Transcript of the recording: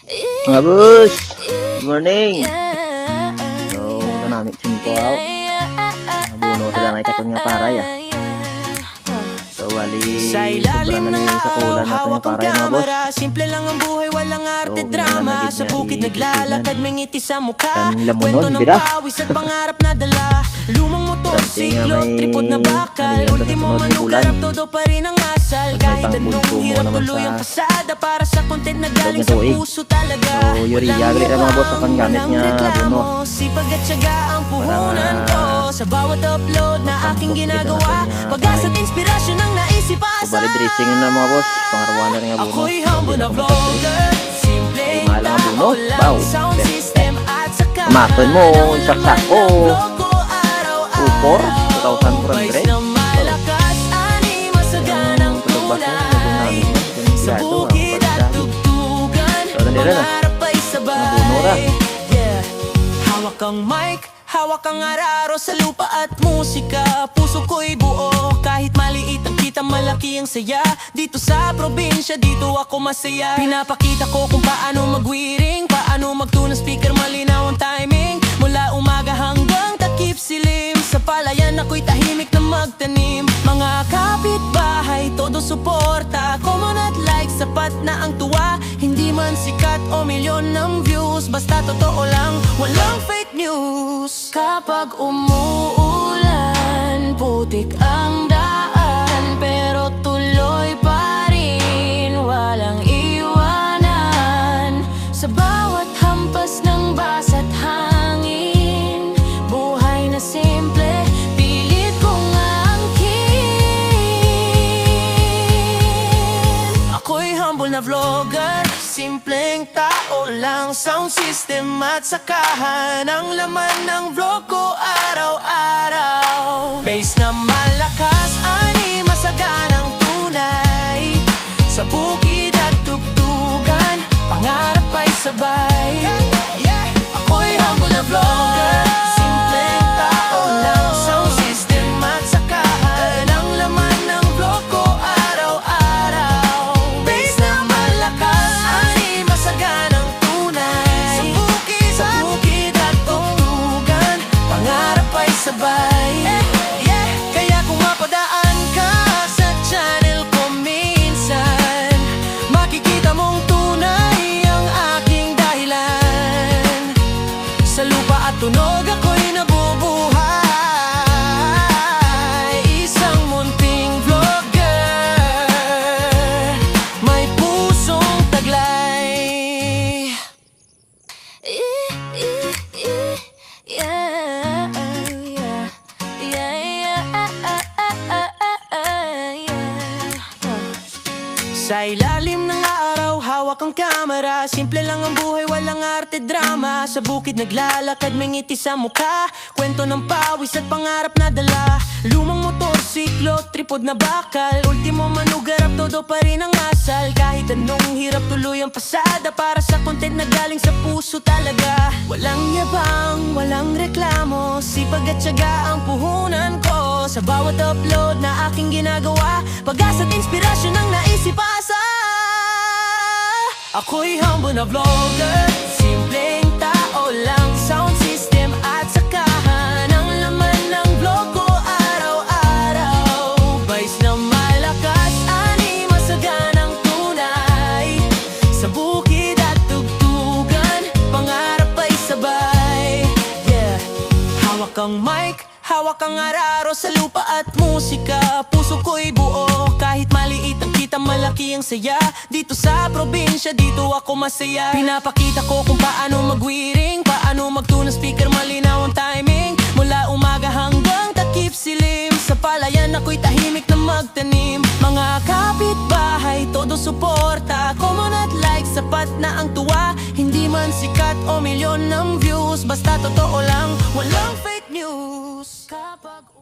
Mga boss, good morning. So, namin simpo out. Nabuno sila na ikatong nga paray ah. So, wali sobrang na sa kulan natin yung paray mga boss. Simple lang ang buhay, walang arte drama. Sa bukid naglalakad, may ngiti sa mukha. Kaning Kwento lamunon, ng bira. pawis at pangarap na dala. Lumang motor, siklo, tripod na bakal. ano, Ultimo sunod yung manugarap, ulan. todo pa rin ang asal. May Kahit pangbulto anong mo hirap, naman tuloy sa ang pasada. Para sa content na galing na sa tuig. puso talaga. So, Yuri, agri na mga boss sa panggamit niya buno. Sipag at syaga ang puhunan ko. Sa bawat upload na aking ginagawa, pag-asa at inspirasyon ang naisipasa. So, bali dressing yun na mga boss. Pangarwan na rin nga buno. Ako'y humble na vlogger, simpleng Ay, mahal ang tao buno. lang. Wow. Sound system at saka Maton mo, saksak ko. Upor, 2,400. na malakas, anima sa ganang tunay. Sa bukid at tugtugan, So, nandito na. pangarap ay Nabunura. sabay. Yeah. Hawak ang mic, hawak ang araro sa lupa at musika. Puso ko'y buo, kahit maliit ang kita, malaki ang saya. Dito sa probinsya, dito ako masaya. Pinapakita ko kung paano magwiring, paano magtune ng speaker, malinaw ang timing. Mula umaga hanggang takip silim, sa palayan ako'y tahimik na magtanim. Mga kapitbahay, todo suporta, common at like, sapat na ang tuwa. Hindi man sikat o milyon ng views, basta totoo lang, walang fake news. Kapag umuulan, putik ang daan, pero tuloy pa rin, walang iwanan. Sa bawat hampas ng basa't hangin, buhay na simple, pilit kong angkin. Ako'y humble na vlogger, simpleng tao lang. Sound system at sakahan ang laman ng vlog ko araw-araw. Bass na malakas, anima sa ganang tunay. Sa bukid at tugtugan, pangarap ay sabay. Ako'y humble na vlogger, simpleng tao lang. Sound system at sakahan ang laman ng vlog ko araw-araw. Bass na malakas, anima sa ganang tunay. Sa bukid at tugtugan, pangarap ay sabay. Kaya kung mapadaan ka sa channel ko minsan, makikita mong tunay ang aking dahilan. Sa lupa at tunog ako'y nabubuhay, isang munting vlogger, may pusong taglay. Sa ilalim ng araw, hawak ang kamera. Simple lang ang buhay, walang arte drama. Sa bukid naglalakad, may ngiti sa mukha. Kwento ng pawis at pangarap na dala. Lumang motor, siklo, tripod na bakal. Ultimo manugarap, todo pa rin ang asal. Kahit anong hirap, tuloy ang pasada. Para sa content na galing sa puso talaga. Walang yabang, walang reklamo, sipag at syaga ang puhunan ko. Sa bawat upload na aking ginagawa, pag-asa at inspirasyon ang naisipasa. Ako'y humble na vlogger, simpleng tao lang. Sound system at sakahan ang laman ng vlog ko araw-araw. Bass na malakas, anima sa ganang tunay. Sa bukid at tugtugan, pangarap ay sabay. Hawak ang mic, hawak ang araro sa lupa at musika. Puso ko'y buo, kahit maliit ang kita, malaki ang saya. Dito sa probinsya, dito ako masaya. Pinapakita ko kung paano magwiring, paano magtune ng speaker, malinaw ang timing. Mula umaga hanggang takip silim, sa palayan ako'y tahimik na magtanim. Mga kapitbahay, todo suporta, common at like, sapat na ang tuwa. Hindi man sikat o milyon ng views, basta totoo lang, walang fake news. Kapag